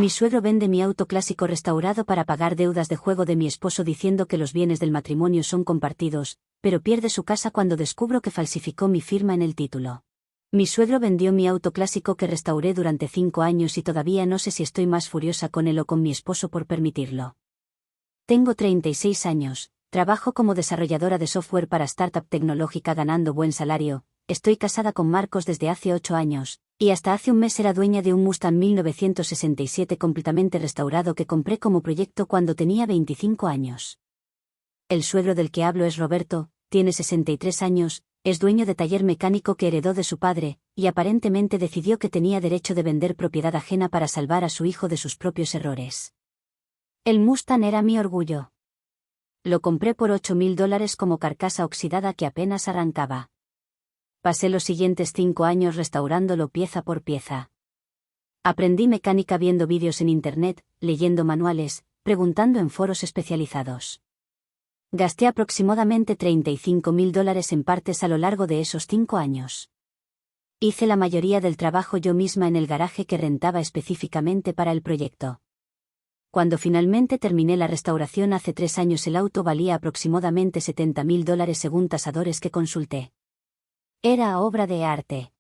Mi suegro vende mi auto clásico restaurado para pagar deudas de juego de mi esposo diciendo que los bienes del matrimonio son compartidos, pero pierde su casa cuando descubro que falsificó mi firma en el título. Mi suegro vendió mi auto clásico que restauré durante 5 años y todavía no sé si estoy más furiosa con él o con mi esposo por permitirlo. Tengo 36 años, trabajo como desarrolladora de software para startup tecnológica ganando buen salario, estoy casada con Marcos desde hace 8 años, y hasta hace un mes era dueña de un Mustang 1967 completamente restaurado que compré como proyecto cuando tenía 25 años. El suegro del que hablo es Roberto, tiene 63 años, es dueño de taller mecánico que heredó de su padre, y aparentemente decidió que tenía derecho de vender propiedad ajena para salvar a su hijo de sus propios errores. El Mustang era mi orgullo. Lo compré por $8,000 como carcasa oxidada que apenas arrancaba. Pasé los siguientes 5 años restaurándolo pieza por pieza. Aprendí mecánica viendo vídeos en internet, leyendo manuales, preguntando en foros especializados. Gasté aproximadamente $35,000 en partes a lo largo de esos 5 años. Hice la mayoría del trabajo yo misma en el garaje que rentaba específicamente para el proyecto. Cuando finalmente terminé la restauración hace 3 años el auto valía aproximadamente $70,000 según tasadores que consulté. Era obra de arte.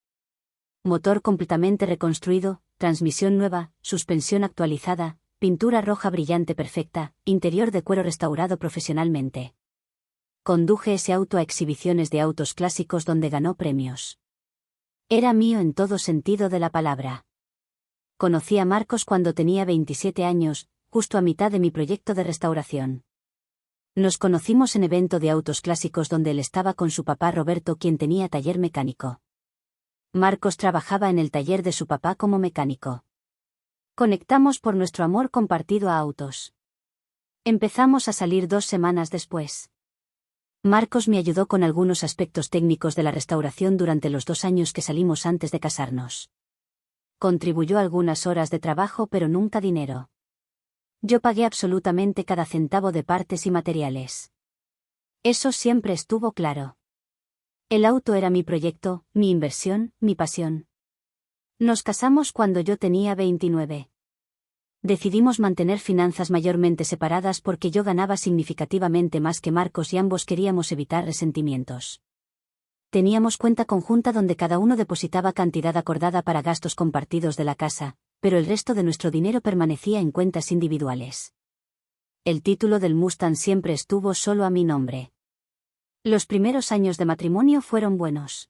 Motor completamente reconstruido, transmisión nueva, suspensión actualizada, pintura roja brillante perfecta, interior de cuero restaurado profesionalmente. Conduje ese auto a exhibiciones de autos clásicos donde ganó premios. Era mío en todo sentido de la palabra. Conocí a Marcos cuando tenía 27 años, justo a mitad de mi proyecto de restauración. Nos conocimos en evento de autos clásicos donde él estaba con su papá Roberto, quien tenía taller mecánico. Marcos trabajaba en el taller de su papá como mecánico. Conectamos por nuestro amor compartido a autos. Empezamos a salir 2 semanas después. Marcos me ayudó con algunos aspectos técnicos de la restauración durante los 2 años que salimos antes de casarnos. Contribuyó algunas horas de trabajo pero nunca dinero. Yo pagué absolutamente cada centavo de partes y materiales. Eso siempre estuvo claro. El auto era mi proyecto, mi inversión, mi pasión. Nos casamos cuando yo tenía 29. Decidimos mantener finanzas mayormente separadas porque yo ganaba significativamente más que Marcos y ambos queríamos evitar resentimientos. Teníamos cuenta conjunta donde cada uno depositaba cantidad acordada para gastos compartidos de la casa, pero el resto de nuestro dinero permanecía en cuentas individuales. El título del Mustang siempre estuvo solo a mi nombre. Los primeros años de matrimonio fueron buenos.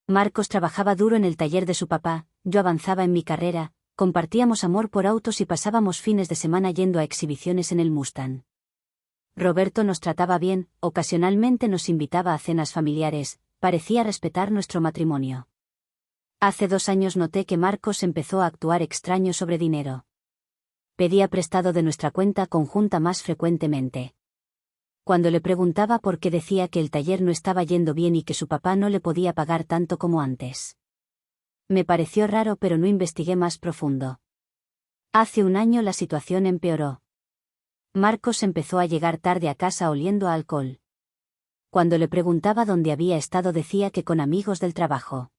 Marcos trabajaba duro en el taller de su papá, yo avanzaba en mi carrera, compartíamos amor por autos y pasábamos fines de semana yendo a exhibiciones en el Mustang. Roberto nos trataba bien, ocasionalmente nos invitaba a cenas familiares, parecía respetar nuestro matrimonio. Hace 2 años noté que Marcos empezó a actuar extraño sobre dinero. Pedía prestado de nuestra cuenta conjunta más frecuentemente. Cuando le preguntaba por qué decía que el taller no estaba yendo bien y que su papá no le podía pagar tanto como antes. Me pareció raro pero no investigué más profundo. Hace 1 año la situación empeoró. Marcos empezó a llegar tarde a casa oliendo a alcohol. Cuando le preguntaba dónde había estado decía que con amigos del trabajo.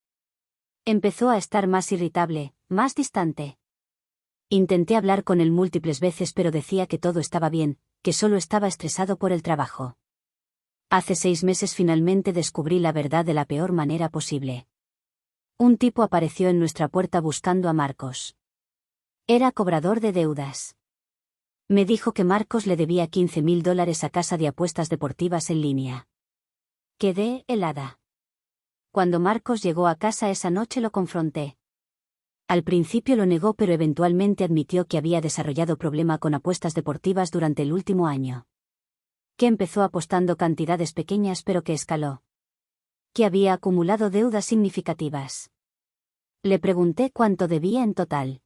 Empezó a estar más irritable, más distante. Intenté hablar con él múltiples veces pero decía que todo estaba bien, que solo estaba estresado por el trabajo. Hace 6 meses finalmente descubrí la verdad de la peor manera posible. Un tipo apareció en nuestra puerta buscando a Marcos. Era cobrador de deudas. Me dijo que Marcos le debía $15,000 a casa de apuestas deportivas en línea. Quedé helada. Cuando Marcos llegó a casa esa noche lo confronté. Al principio lo negó pero eventualmente admitió que había desarrollado problema con apuestas deportivas durante el último año. Que empezó apostando cantidades pequeñas pero que escaló. Que había acumulado deudas significativas. Le pregunté cuánto debía en total.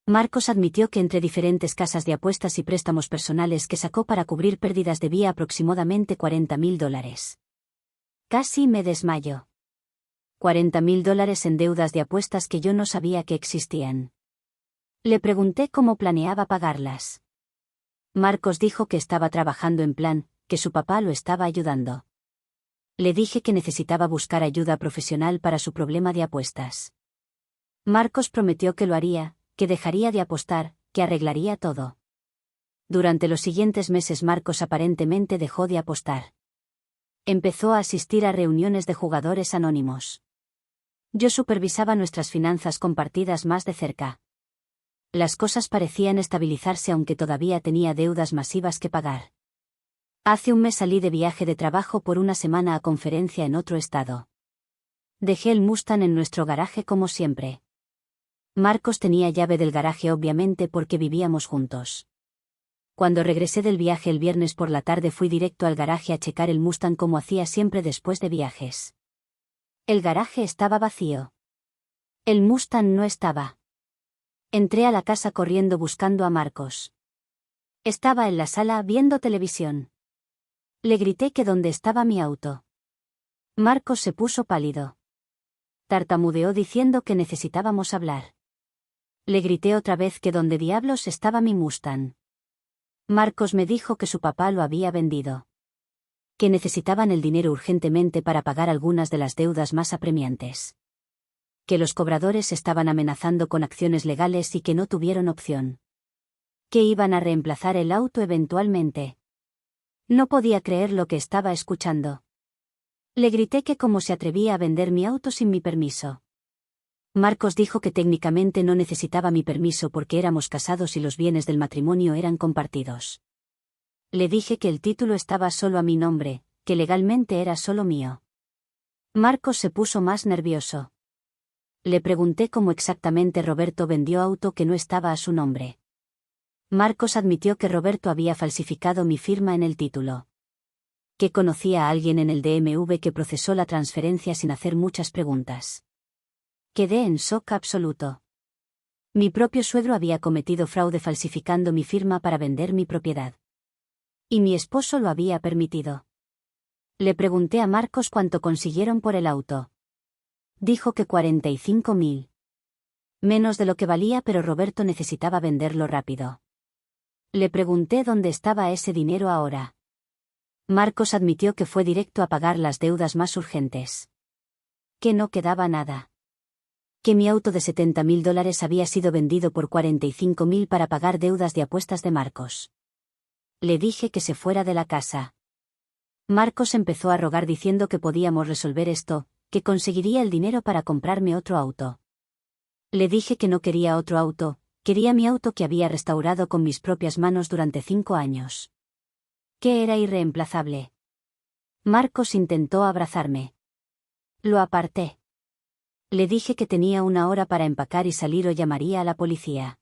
Marcos admitió que entre diferentes casas de apuestas y préstamos personales que sacó para cubrir pérdidas debía aproximadamente $40,000. Casi me desmayo. $40,000 en deudas de apuestas que yo no sabía que existían. Le pregunté cómo planeaba pagarlas. Marcos dijo que estaba trabajando en plan, que su papá lo estaba ayudando. Le dije que necesitaba buscar ayuda profesional para su problema de apuestas. Marcos prometió que lo haría, que dejaría de apostar, que arreglaría todo. Durante los siguientes meses Marcos aparentemente dejó de apostar. Empezó a asistir a reuniones de jugadores anónimos. Yo supervisaba nuestras finanzas compartidas más de cerca. Las cosas parecían estabilizarse aunque todavía tenía deudas masivas que pagar. Hace un mes salí de viaje de trabajo por una semana a conferencia en otro estado. Dejé el Mustang en nuestro garaje como siempre. Marcos tenía llave del garaje obviamente porque vivíamos juntos. Cuando regresé del viaje el viernes por la tarde fui directo al garaje a checar el Mustang como hacía siempre después de viajes. El garaje estaba vacío. El Mustang no estaba. Entré a la casa corriendo buscando a Marcos. Estaba en la sala viendo televisión. Le grité que dónde estaba mi auto. Marcos se puso pálido. Tartamudeó diciendo que necesitábamos hablar. Le grité otra vez que dónde diablos estaba mi Mustang. Marcos me dijo que su papá lo había vendido. Que necesitaban el dinero urgentemente para pagar algunas de las deudas más apremiantes. Que los cobradores estaban amenazando con acciones legales y que no tuvieron opción. Que iban a reemplazar el auto eventualmente. No podía creer lo que estaba escuchando. Le grité que cómo se atrevía a vender mi auto sin mi permiso. Marcos dijo que técnicamente no necesitaba mi permiso porque éramos casados y los bienes del matrimonio eran compartidos. Le dije que el título estaba solo a mi nombre, que legalmente era solo mío. Marcos se puso más nervioso. Le pregunté cómo exactamente Roberto vendió auto que no estaba a su nombre. Marcos admitió que Roberto había falsificado mi firma en el título. Que conocía a alguien en el DMV que procesó la transferencia sin hacer muchas preguntas. Quedé en shock absoluto. Mi propio suegro había cometido fraude falsificando mi firma para vender mi propiedad. Y mi esposo lo había permitido. Le pregunté a Marcos cuánto consiguieron por el auto. Dijo que 45.000. Menos de lo que valía, pero Roberto necesitaba venderlo rápido. Le pregunté dónde estaba ese dinero ahora. Marcos admitió que fue directo a pagar las deudas más urgentes. Que no quedaba nada. Que mi auto de $70.000 había sido vendido por 45.000 para pagar deudas de apuestas de Marcos. Le dije que se fuera de la casa. Marcos empezó a rogar diciendo que podíamos resolver esto, que conseguiría el dinero para comprarme otro auto. Le dije que no quería otro auto, quería mi auto que había restaurado con mis propias manos durante 5 años. Que era irreemplazable. Marcos intentó abrazarme. Lo aparté. Le dije que tenía 1 hora para empacar y salir o llamaría a la policía.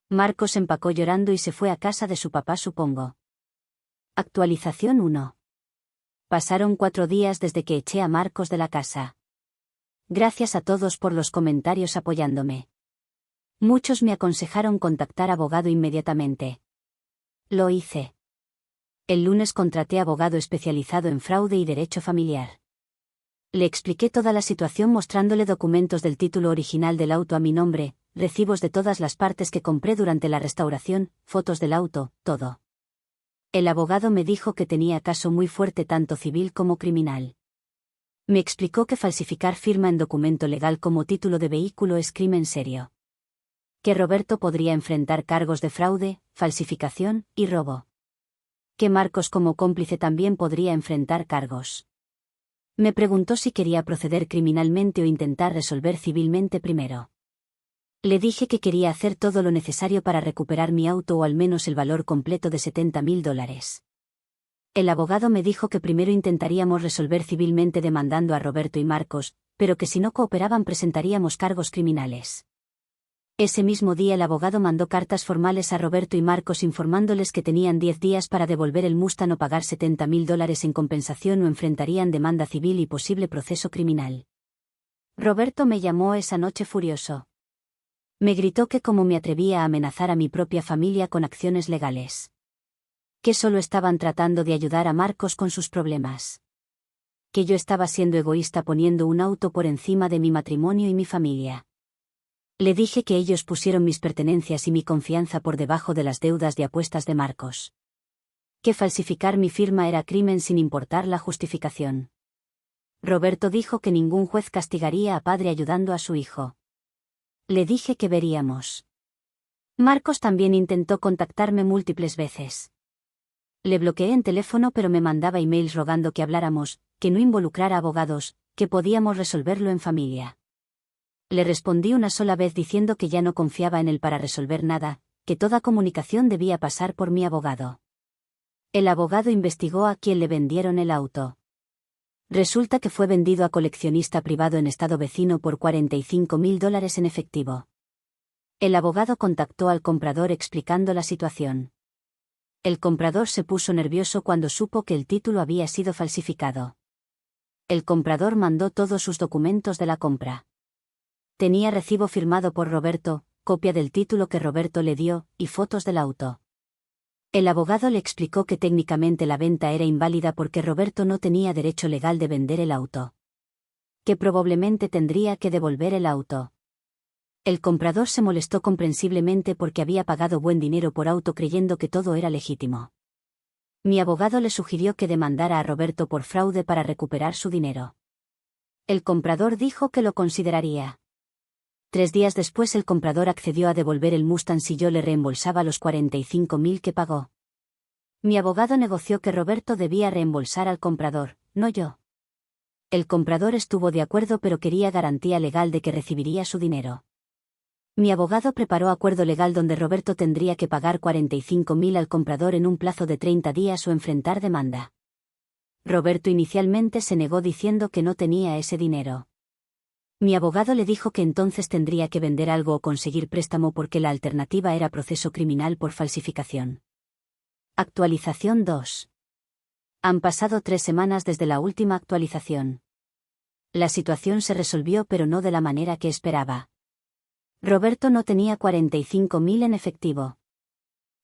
Marcos empacó llorando y se fue a casa de su papá, supongo. Actualización 1. Pasaron 4 días desde que eché a Marcos de la casa. Gracias a todos por los comentarios apoyándome. Muchos me aconsejaron contactar abogado inmediatamente. Lo hice. El lunes contraté abogado especializado en fraude y derecho familiar. Le expliqué toda la situación mostrándole documentos del título original del auto a mi nombre, recibos de todas las partes que compré durante la restauración, fotos del auto, todo. El abogado me dijo que tenía caso muy fuerte tanto civil como criminal. Me explicó que falsificar firma en documento legal como título de vehículo es crimen serio. Que Roberto podría enfrentar cargos de fraude, falsificación y robo. Que Marcos como cómplice también podría enfrentar cargos. Me preguntó si quería proceder criminalmente o intentar resolver civilmente primero. Le dije que quería hacer todo lo necesario para recuperar mi auto o al menos el valor completo de $70.000. El abogado me dijo que primero intentaríamos resolver civilmente demandando a Roberto y Marcos, pero que si no cooperaban presentaríamos cargos criminales. Ese mismo día el abogado mandó cartas formales a Roberto y Marcos informándoles que tenían 10 días para devolver el Mustang o pagar $70.000 en compensación o enfrentarían demanda civil y posible proceso criminal. Roberto me llamó esa noche furioso. Me gritó que cómo me atrevía a amenazar a mi propia familia con acciones legales. Que solo estaban tratando de ayudar a Marcos con sus problemas. Que yo estaba siendo egoísta poniendo un auto por encima de mi matrimonio y mi familia. Le dije que ellos pusieron mis pertenencias y mi confianza por debajo de las deudas de apuestas de Marcos. Que falsificar mi firma era crimen sin importar la justificación. Roberto dijo que ningún juez castigaría a padre ayudando a su hijo. Le dije que veríamos. Marcos también intentó contactarme múltiples veces. Le bloqueé en teléfono, pero me mandaba emails rogando que habláramos, que no involucrara abogados, que podíamos resolverlo en familia. Le respondí una sola vez diciendo que ya no confiaba en él para resolver nada, que toda comunicación debía pasar por mi abogado. El abogado investigó a quién le vendieron el auto. Resulta que fue vendido a coleccionista privado en estado vecino por $45.000 en efectivo. El abogado contactó al comprador explicando la situación. El comprador se puso nervioso cuando supo que el título había sido falsificado. El comprador mandó todos sus documentos de la compra. Tenía recibo firmado por Roberto, copia del título que Roberto le dio, y fotos del auto. El abogado le explicó que técnicamente la venta era inválida porque Roberto no tenía derecho legal de vender el auto. Que probablemente tendría que devolver el auto. El comprador se molestó comprensiblemente porque había pagado buen dinero por auto creyendo que todo era legítimo. Mi abogado le sugirió que demandara a Roberto por fraude para recuperar su dinero. El comprador dijo que lo consideraría. 3 días después el comprador accedió a devolver el Mustang si yo le reembolsaba los $45.000 que pagó. Mi abogado negoció que Roberto debía reembolsar al comprador, no yo. El comprador estuvo de acuerdo pero quería garantía legal de que recibiría su dinero. Mi abogado preparó acuerdo legal donde Roberto tendría que pagar $45.000 al comprador en un plazo de 30 días o enfrentar demanda. Roberto inicialmente se negó diciendo que no tenía ese dinero. Mi abogado le dijo que entonces tendría que vender algo o conseguir préstamo porque la alternativa era proceso criminal por falsificación. Actualización 2. Han pasado 3 semanas desde la última actualización. La situación se resolvió pero no de la manera que esperaba. Roberto no tenía $45.000 en efectivo.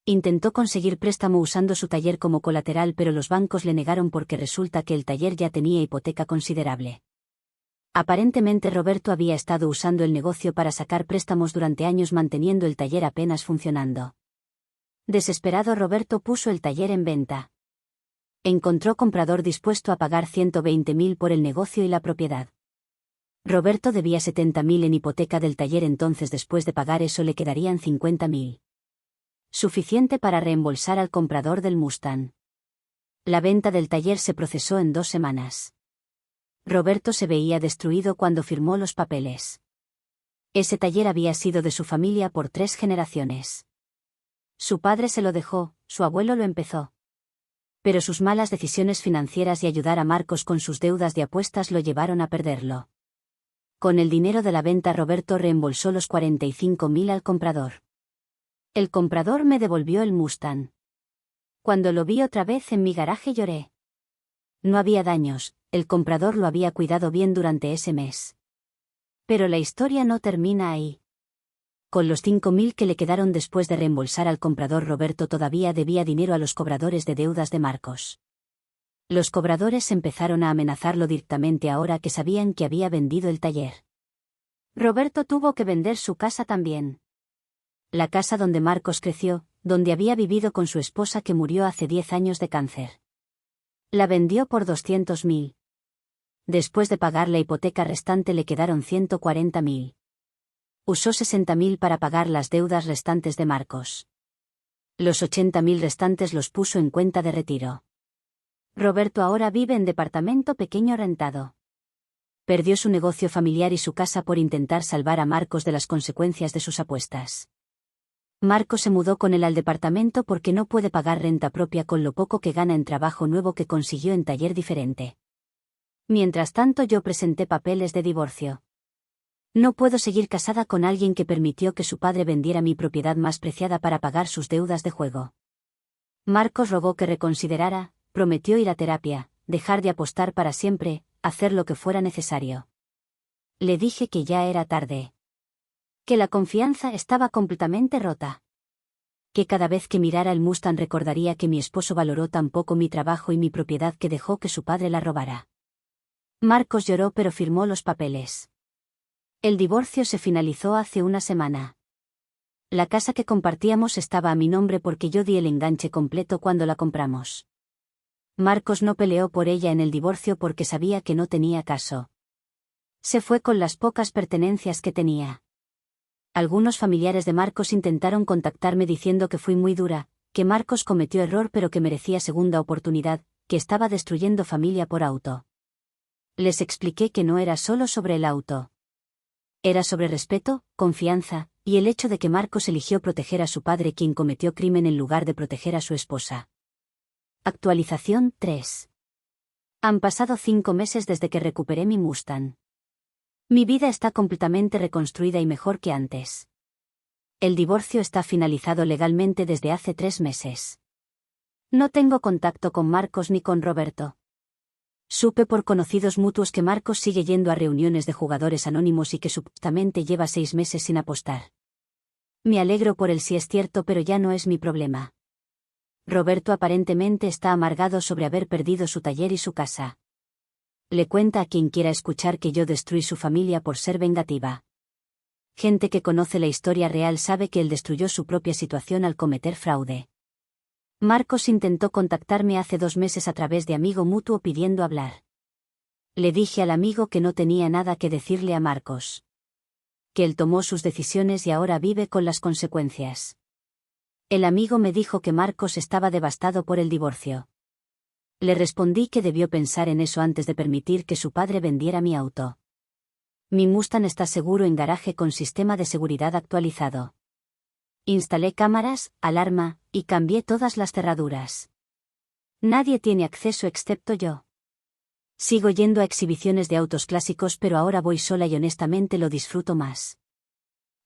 Intentó conseguir préstamo usando su taller como colateral pero los bancos le negaron porque resulta que el taller ya tenía hipoteca considerable. Aparentemente Roberto había estado usando el negocio para sacar préstamos durante años manteniendo el taller apenas funcionando. Desesperado Roberto puso el taller en venta. Encontró comprador dispuesto a pagar $120.000 por el negocio y la propiedad. Roberto debía $70.000 en hipoteca del taller, entonces después de pagar eso le quedarían $50.000. Suficiente para reembolsar al comprador del Mustang. La venta del taller se procesó en 2 semanas. Roberto se veía destruido cuando firmó los papeles. Ese taller había sido de su familia por 3 generaciones. Su padre se lo dejó, su abuelo lo empezó. Pero sus malas decisiones financieras y ayudar a Marcos con sus deudas de apuestas lo llevaron a perderlo. Con el dinero de la venta Roberto reembolsó los $45.000 al comprador. El comprador me devolvió el Mustang. Cuando lo vi otra vez en mi garaje lloré. No había daños, el comprador lo había cuidado bien durante ese mes. Pero la historia no termina ahí. Con los $5.000 que le quedaron después de reembolsar al comprador, Roberto todavía debía dinero a los cobradores de deudas de Marcos. Los cobradores empezaron a amenazarlo directamente ahora que sabían que había vendido el taller. Roberto tuvo que vender su casa también. La casa donde Marcos creció, donde había vivido con su esposa que murió hace 10 años de cáncer. La vendió por $200.000. Después de pagar la hipoteca restante le quedaron $140.000. Usó $60.000 para pagar las deudas restantes de Marcos. Los $80.000 restantes los puso en cuenta de retiro. Roberto ahora vive en departamento pequeño rentado. Perdió su negocio familiar y su casa por intentar salvar a Marcos de las consecuencias de sus apuestas. Marcos se mudó con él al departamento porque no puede pagar renta propia con lo poco que gana en trabajo nuevo que consiguió en taller diferente. Mientras tanto yo presenté papeles de divorcio. No puedo seguir casada con alguien que permitió que su padre vendiera mi propiedad más preciada para pagar sus deudas de juego. Marcos rogó que reconsiderara, prometió ir a terapia, dejar de apostar para siempre, hacer lo que fuera necesario. Le dije que ya era tarde. Que la confianza estaba completamente rota. Que cada vez que mirara el Mustang recordaría que mi esposo valoró tan poco mi trabajo y mi propiedad que dejó que su padre la robara. Marcos lloró pero firmó los papeles. El divorcio se finalizó hace una semana. La casa que compartíamos estaba a mi nombre porque yo di el enganche completo cuando la compramos. Marcos no peleó por ella en el divorcio porque sabía que no tenía caso. Se fue con las pocas pertenencias que tenía. Algunos familiares de Marcos intentaron contactarme diciendo que fui muy dura, que Marcos cometió error pero que merecía segunda oportunidad, que estaba destruyendo familia por auto. Les expliqué que no era solo sobre el auto. Era sobre respeto, confianza, y el hecho de que Marcos eligió proteger a su padre quien cometió crimen en lugar de proteger a su esposa. Actualización 3. Han pasado 5 meses desde que recuperé mi Mustang. Mi vida está completamente reconstruida y mejor que antes. El divorcio está finalizado legalmente desde hace 3 meses. No tengo contacto con Marcos ni con Roberto. Supe por conocidos mutuos que Marcos sigue yendo a reuniones de jugadores anónimos y que supuestamente lleva 6 meses sin apostar. Me alegro por él si es cierto, pero ya no es mi problema. Roberto aparentemente está amargado sobre haber perdido su taller y su casa. Le cuenta a quien quiera escuchar que yo destruí su familia por ser vengativa. Gente que conoce la historia real sabe que él destruyó su propia situación al cometer fraude. Marcos intentó contactarme hace 2 meses a través de amigo mutuo pidiendo hablar. Le dije al amigo que no tenía nada que decirle a Marcos. Que él tomó sus decisiones y ahora vive con las consecuencias. El amigo me dijo que Marcos estaba devastado por el divorcio. Le respondí que debió pensar en eso antes de permitir que su padre vendiera mi auto. Mi Mustang está seguro en garaje con sistema de seguridad actualizado. Instalé cámaras, alarma, y cambié todas las cerraduras. Nadie tiene acceso excepto yo. Sigo yendo a exhibiciones de autos clásicos, pero ahora voy sola y honestamente lo disfruto más.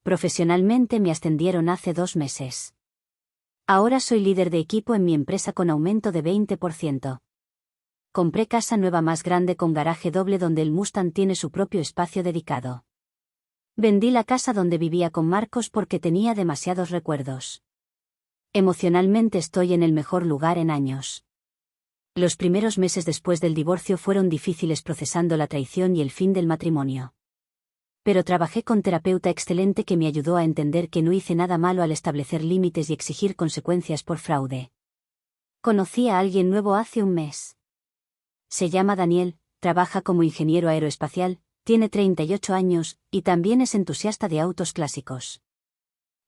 Profesionalmente me ascendieron hace 2 meses. Ahora soy líder de equipo en mi empresa con aumento de 20%. Compré casa nueva más grande con garaje doble donde el Mustang tiene su propio espacio dedicado. Vendí la casa donde vivía con Marcos porque tenía demasiados recuerdos. Emocionalmente estoy en el mejor lugar en años. Los primeros meses después del divorcio fueron difíciles procesando la traición y el fin del matrimonio. Pero trabajé con terapeuta excelente que me ayudó a entender que no hice nada malo al establecer límites y exigir consecuencias por fraude. Conocí a alguien nuevo hace 1 mes. Se llama Daniel, trabaja como ingeniero aeroespacial, tiene 38 años, y también es entusiasta de autos clásicos.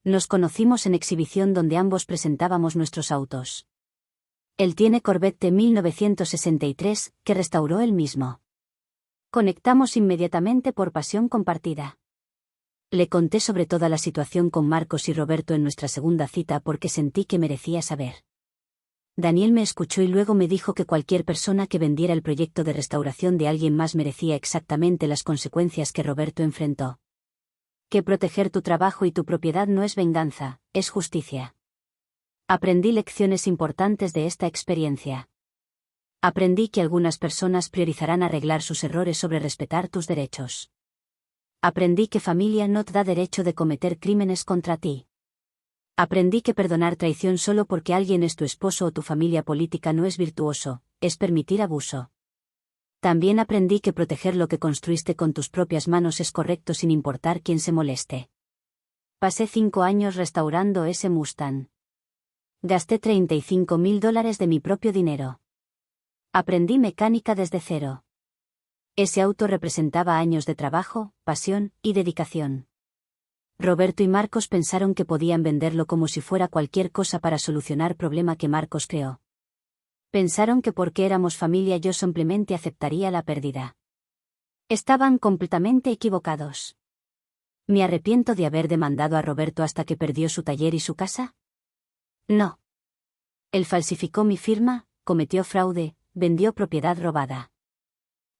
Nos conocimos en exhibición donde ambos presentábamos nuestros autos. Él tiene Corvette de 1963, que restauró él mismo. Conectamos inmediatamente por pasión compartida. Le conté sobre toda la situación con Marcos y Roberto en nuestra segunda cita porque sentí que merecía saber. Daniel me escuchó y luego me dijo que cualquier persona que vendiera el proyecto de restauración de alguien más merecía exactamente las consecuencias que Roberto enfrentó. Que proteger tu trabajo y tu propiedad no es venganza, es justicia. Aprendí lecciones importantes de esta experiencia. Aprendí que algunas personas priorizarán arreglar sus errores sobre respetar tus derechos. Aprendí que familia no te da derecho de cometer crímenes contra ti. Aprendí que perdonar traición solo porque alguien es tu esposo o tu familia política no es virtuoso, es permitir abuso. También aprendí que proteger lo que construiste con tus propias manos es correcto sin importar quién se moleste. Pasé 5 años restaurando ese Mustang. Gasté $35,000 de mi propio dinero. Aprendí mecánica desde cero. Ese auto representaba años de trabajo, pasión y dedicación. Roberto y Marcos pensaron que podían venderlo como si fuera cualquier cosa para solucionar problema que Marcos creó. Pensaron que porque éramos familia yo simplemente aceptaría la pérdida. Estaban completamente equivocados. ¿Me arrepiento de haber demandado a Roberto hasta que perdió su taller y su casa? No. Él falsificó mi firma, cometió fraude, vendió propiedad robada.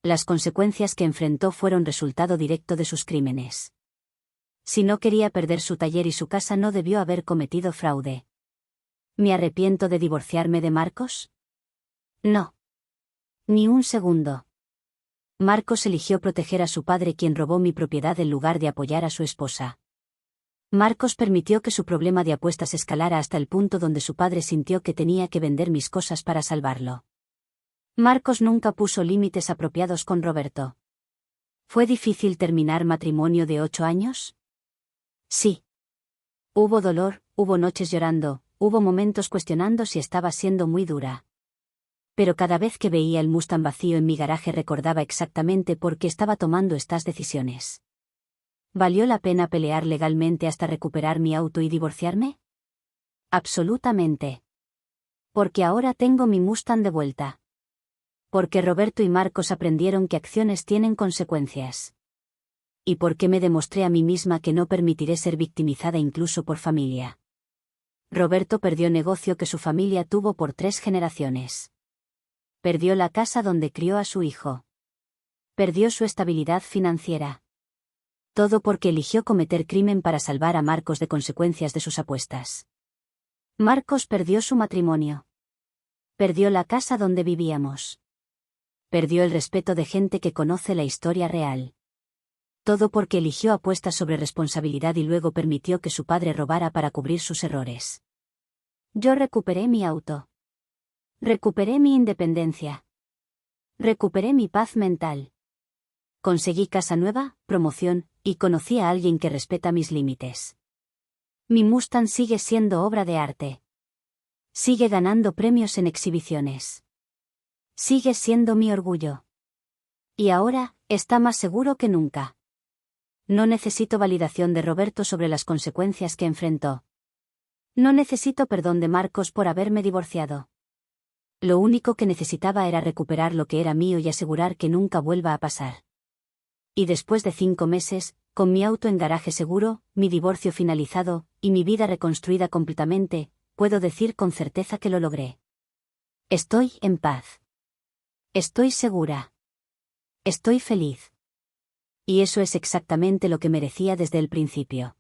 Las consecuencias que enfrentó fueron resultado directo de sus crímenes. Si no quería perder su taller y su casa no debió haber cometido fraude. ¿Me arrepiento de divorciarme de Marcos? No. Ni un segundo. Marcos eligió proteger a su padre quien robó mi propiedad en lugar de apoyar a su esposa. Marcos permitió que su problema de apuestas escalara hasta el punto donde su padre sintió que tenía que vender mis cosas para salvarlo. Marcos nunca puso límites apropiados con Roberto. ¿Fue difícil terminar matrimonio de 8 años? Sí. Hubo dolor, hubo noches llorando, hubo momentos cuestionando si estaba siendo muy dura. Pero cada vez que veía el Mustang vacío en mi garaje recordaba exactamente por qué estaba tomando estas decisiones. ¿Valió la pena pelear legalmente hasta recuperar mi auto y divorciarme? Absolutamente. Porque ahora tengo mi Mustang de vuelta. Porque Roberto y Marcos aprendieron que acciones tienen consecuencias. Y porque me demostré a mí misma que no permitiré ser victimizada incluso por familia. Roberto perdió negocio que su familia tuvo por 3 generaciones. Perdió la casa donde crió a su hijo. Perdió su estabilidad financiera. Todo porque eligió cometer crimen para salvar a Marcos de consecuencias de sus apuestas. Marcos perdió su matrimonio. Perdió la casa donde vivíamos. Perdió el respeto de gente que conoce la historia real. Todo porque eligió apuestas sobre responsabilidad y luego permitió que su padre robara para cubrir sus errores. Yo recuperé mi auto. Recuperé mi independencia. Recuperé mi paz mental. Conseguí casa nueva, promoción, y conocí a alguien que respeta mis límites. Mi Mustang sigue siendo obra de arte. Sigue ganando premios en exhibiciones. Sigue siendo mi orgullo. Y ahora, está más seguro que nunca. No necesito validación de Roberto sobre las consecuencias que enfrentó. No necesito perdón de Marcos por haberme divorciado. Lo único que necesitaba era recuperar lo que era mío y asegurar que nunca vuelva a pasar. Y después de 5 meses, con mi auto en garaje seguro, mi divorcio finalizado, y mi vida reconstruida completamente, puedo decir con certeza que lo logré. Estoy en paz. Estoy segura. Estoy feliz. Y eso es exactamente lo que merecía desde el principio.